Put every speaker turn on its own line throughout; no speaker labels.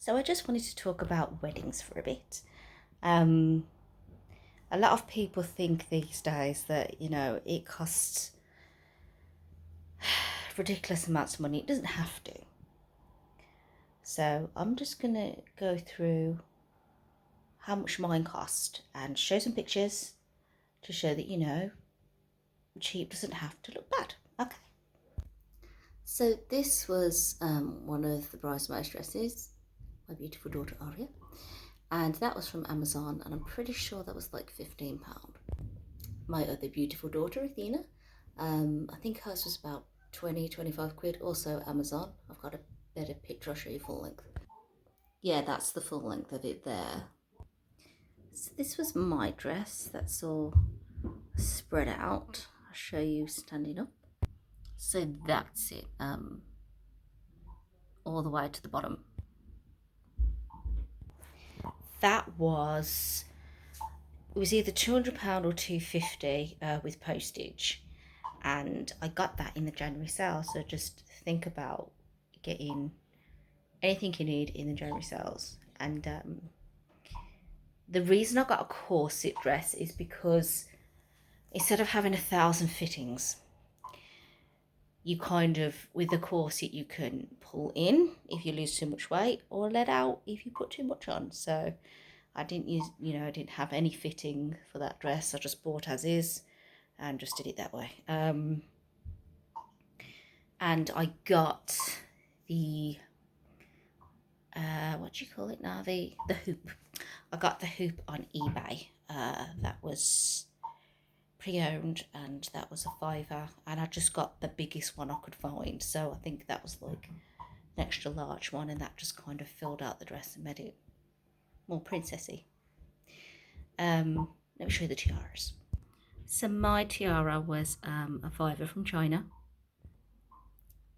So I just wanted to talk about weddings for a bit. A lot of people think these days that, it costs ridiculous amounts of money. It doesn't have to. So I'm just going to go through how much mine cost and show some pictures to show that, cheap doesn't have to look bad. Okay. So this was one of the bridesmaids' dresses, my beautiful daughter Aria. And that was from Amazon, and I'm pretty sure that was like £15. My other beautiful daughter, Athena, I think hers was about 25 quid, also Amazon. I've got a better picture, I'll show you full length. Yeah, that's the full length of it there. So this was my dress, that's all spread out. I'll show you standing up. So that's it, all the way to the bottom. It was either £200 or £250 with postage, and I got that in the January sale. So just think about getting anything you need in the January sales. And the reason I got a corset dress is because instead of having 1,000 fittings, you with the corset you can pull in if you lose too much weight, or let out if you put too much on. So I didn't use, I didn't have any fitting for that dress. I just bought as is and just did it that way. And I got the, what do you call it now? The hoop. I got the hoop on eBay. That was pre-owned, and that was a £5, and I just got the biggest one I could find. So I think that was like an extra large one, and that just kind of filled out the dress and made it more princessy. Let me show you the tiaras. So my tiara was a £5 from China.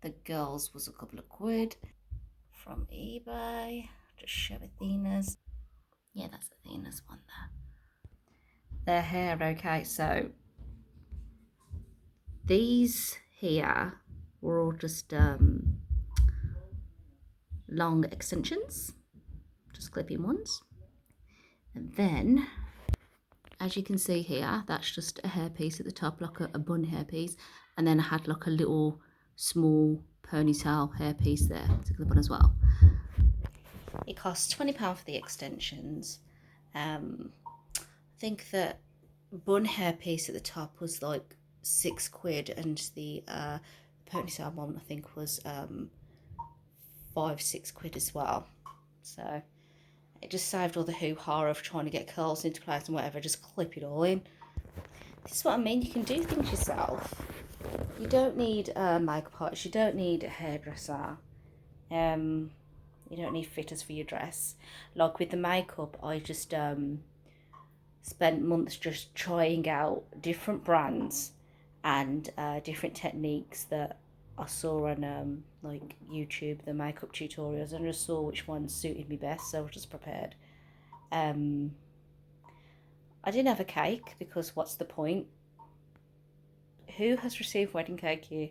The girls was a couple of quid from eBay. Just show Athena's. Yeah, that's Athena's one there. Their hair, okay, so these here were all just long extensions, just clipping ones. And then, as you can see here, that's just a hairpiece at the top, like a bun hairpiece. And then I had like a little small ponytail hairpiece there to clip on as well. It costs £20 for the extensions. I think that bun hairpiece at the top was like £6, and the ponytail one I think was £5-6 as well. So it just saved all the hoo-ha of trying to get curls into place and whatever. Just clip it all in. This is what I mean, you can do things yourself. You don't need a makeup artist, you don't need a hairdresser, you don't need fitters for your dress. Like with the makeup, I just spent months just trying out different brands and different techniques that I saw on like YouTube, the makeup tutorials, and I just saw which ones suited me best, so I was just prepared. I didn't have a cake because what's the point? Who has received wedding cake here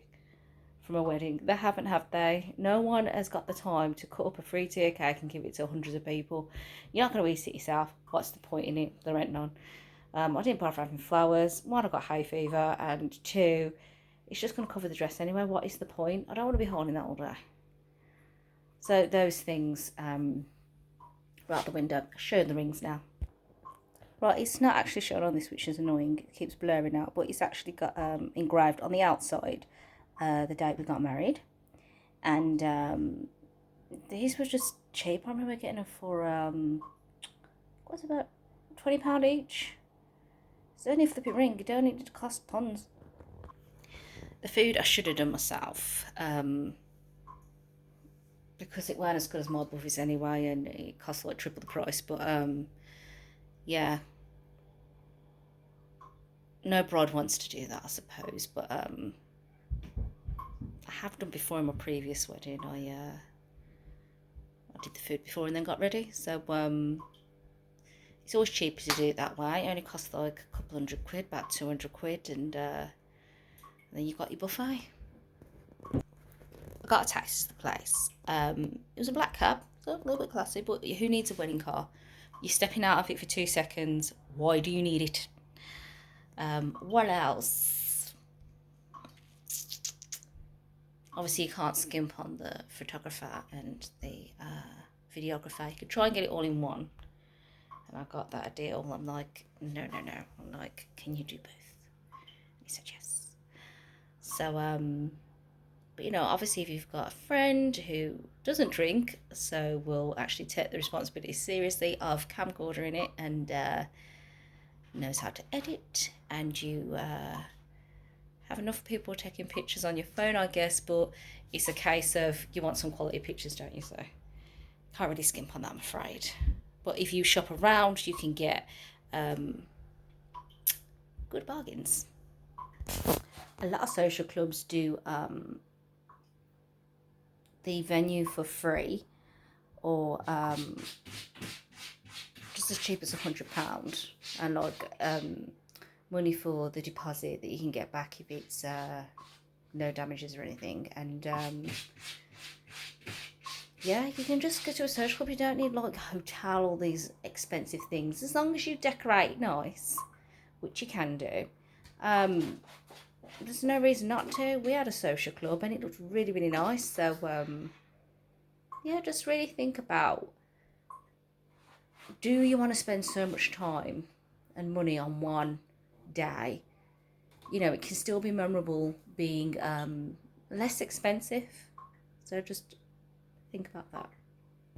from a wedding? They haven't, have they? No one has got the time to cut up a 3-tier cake and give it to hundreds of people. You're not going to eat it yourself. What's the point in it? There ain't none. I didn't bother having flowers. One, I got hay fever, and two, it's just going to cover the dress anyway. What is the point? I don't want to be holding that all day. So those things are out the window. Show the rings now. Right, it's not actually shown on this, which is annoying. It keeps blurring out, but it's actually got engraved on the outside the date we got married. And these were just cheap. I remember getting them for what's about £20 each. It's only a flipping ring. You don't need it to cost tons. The food I should have done myself, because it weren't as good as my buffets anyway, and it cost like triple the price. But yeah, no bride wants to do that, I suppose. But I have done before in my previous wedding. I did the food before and then got ready. So it's always cheaper to do it that way. It only costs like a couple £100, about £200, and then you got your buffet. I got a taste of the place. It was a black cab. go a little bit classy, but who needs a wedding car? You're stepping out of it for 2 seconds. Why do you need it? What else? Obviously, you can't skimp on the photographer and the videographer. You could try and get it all in one. And I got that deal. I'm like, no. I'm like, can you do both? He said yes. So, but you know, obviously, if you've got a friend who doesn't drink, so will actually take the responsibility seriously of camcordering it and knows how to edit, and you have enough people taking pictures on your phone, I guess, but it's a case of you want some quality pictures, don't you? So can't really skimp on that, I'm afraid. But if you shop around, you can get good bargains. A lot of social clubs do the venue for free, or just as cheap as £100, and like money for the deposit that you can get back if it's no damages or anything. And yeah, you can just go to a social club. You don't need like a hotel, all these expensive things, as long as you decorate nice, which you can do. There's no reason not to. We had a social club and it looked really, really nice. So yeah, just really think about, do you want to spend so much time and money on one day? You know, it can still be memorable being less expensive. So just think about that.